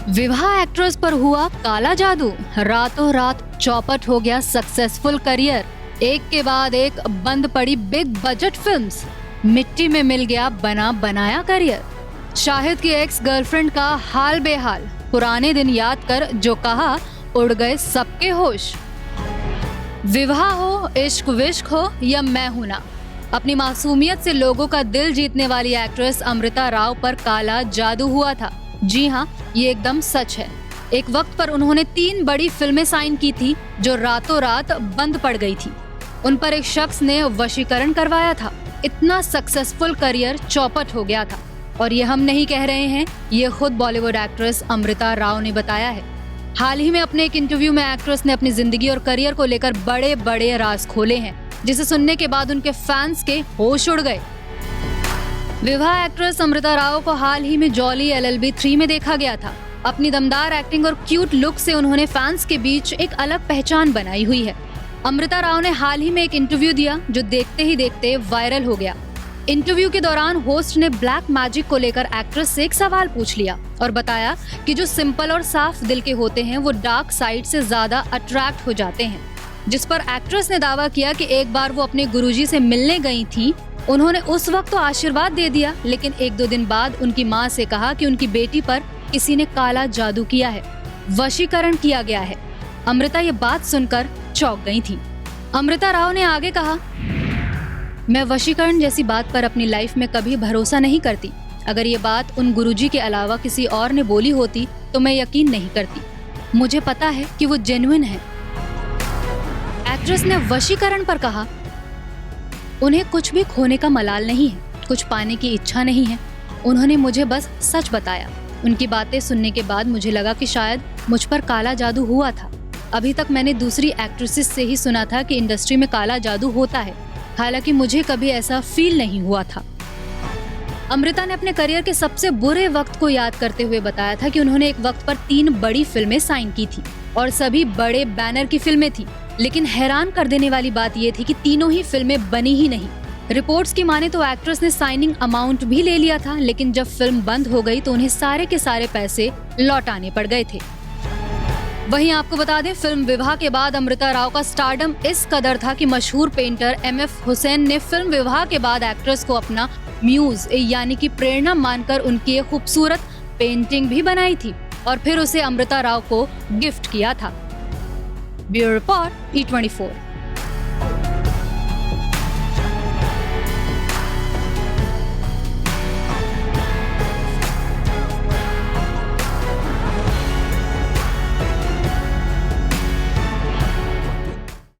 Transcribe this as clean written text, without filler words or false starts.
विवाह एक्ट्रेस पर हुआ काला जादू, रातों रात चौपट हो गया सक्सेसफुल करियर। एक के बाद एक बंद पड़ी बिग बजट फिल्म्स, मिट्टी में मिल गया बना बनाया करियर। शाहिद की एक्स गर्लफ्रेंड का हाल बेहाल, पुराने दिन याद कर जो कहा उड़ गए सबके होश। विवाह हो, इश्क विश्क हो या मैं हूं ना, अपनी मासूमियत से लोगों का दिल जीतने वाली एक्ट्रेस अमृता राव पर काला जादू हुआ था। जी हाँ, ये एकदम सच है। एक वक्त पर उन्होंने 3 बड़ी फिल्में साइन की थी जो रातों रात बंद पड़ गई थी। उन पर एक शख्स ने वशीकरण करवाया था। इतना सक्सेसफुल करियर चौपट हो गया था। और ये हम नहीं कह रहे हैं, ये खुद बॉलीवुड एक्ट्रेस अमृता राव ने बताया है। हाल ही में अपने एक इंटरव्यू में एक्ट्रेस ने अपनी जिंदगी और करियर को लेकर बड़े बड़े राज खोले हैं, जिसे सुनने के बाद उनके फैंस के होश उड़ गए। विवाह एक्ट्रेस अमृता राव को हाल ही में जॉली LLB 3 में देखा गया था। अपनी दमदार एक्टिंग और क्यूट लुक से उन्होंने फैंस के बीच एक अलग पहचान बनाई हुई है। अमृता राव ने हाल ही में एक इंटरव्यू दिया जो देखते ही देखते वायरल हो गया। इंटरव्यू के दौरान होस्ट ने ब्लैक मैजिक को लेकर एक्ट्रेस से एक सवाल पूछ लिया और बताया कि जो सिंपल और साफ दिल के होते हैं वो डार्क साइड से ज्यादा अट्रैक्ट हो जाते हैं। जिस पर एक्ट्रेस ने दावा किया कि एक बार वो अपने गुरुजी से मिलने गई थी। उन्होंने उस वक्त तो आशीर्वाद दे दिया, लेकिन 1-2 दिन बाद उनकी माँ से कहा कि उनकी बेटी पर किसी ने काला जादू किया है, वशीकरण किया गया है। अमृता ये बात सुनकर चौंक गई थी। अमृता राव ने आगे कहा, मैं वशीकरण जैसी बात पर अपनी लाइफ में कभी भरोसा नहीं करती। अगर ये बात उन गुरुजी के अलावा किसी और ने बोली होती तो मैं यकीन नहीं करती। मुझे पता है कि वो जेन्युइन है। एक्ट्रेस ने वशीकरण पर कहा, उन्हें कुछ भी खोने का मलाल नहीं है, कुछ पाने की इच्छा नहीं है। उन्होंने मुझे बस सच बताया। उनकी बातें सुनने के बाद मुझे लगा कि शायद मुझ पर काला जादू हुआ था। अभी तक मैंने दूसरी एक्ट्रेसेस से ही सुना था कि इंडस्ट्री में काला जादू होता है, हालांकि मुझे कभी ऐसा फील नहीं हुआ था। अमृता ने अपने करियर के सबसे बुरे वक्त को याद करते हुए बताया था कि उन्होंने एक वक्त पर 3 बड़ी फिल्में साइन की थी और सभी बड़े बैनर की फिल्में थी। लेकिन हैरान कर देने वाली बात यह थी कि तीनों ही फिल्में बनी ही नहीं। रिपोर्ट्स की माने तो एक्ट्रेस ने साइनिंग अमाउंट भी ले लिया था, लेकिन जब फिल्म बंद हो गई तो उन्हें सारे के सारे पैसे लौटाने पड़ गए थे। वहीं आपको बता दें, फिल्म विवाह के बाद अमृता राव का स्टारडम इस कदर था कि मशहूर पेंटर MF हुसैन ने फिल्म विवाह के बाद एक्ट्रेस को अपना म्यूज यानी कि प्रेरणा मानकर उनकी एक खूबसूरत पेंटिंग भी बनाई थी और फिर उसे अमृता राव को गिफ्ट किया था। Bureau report E24।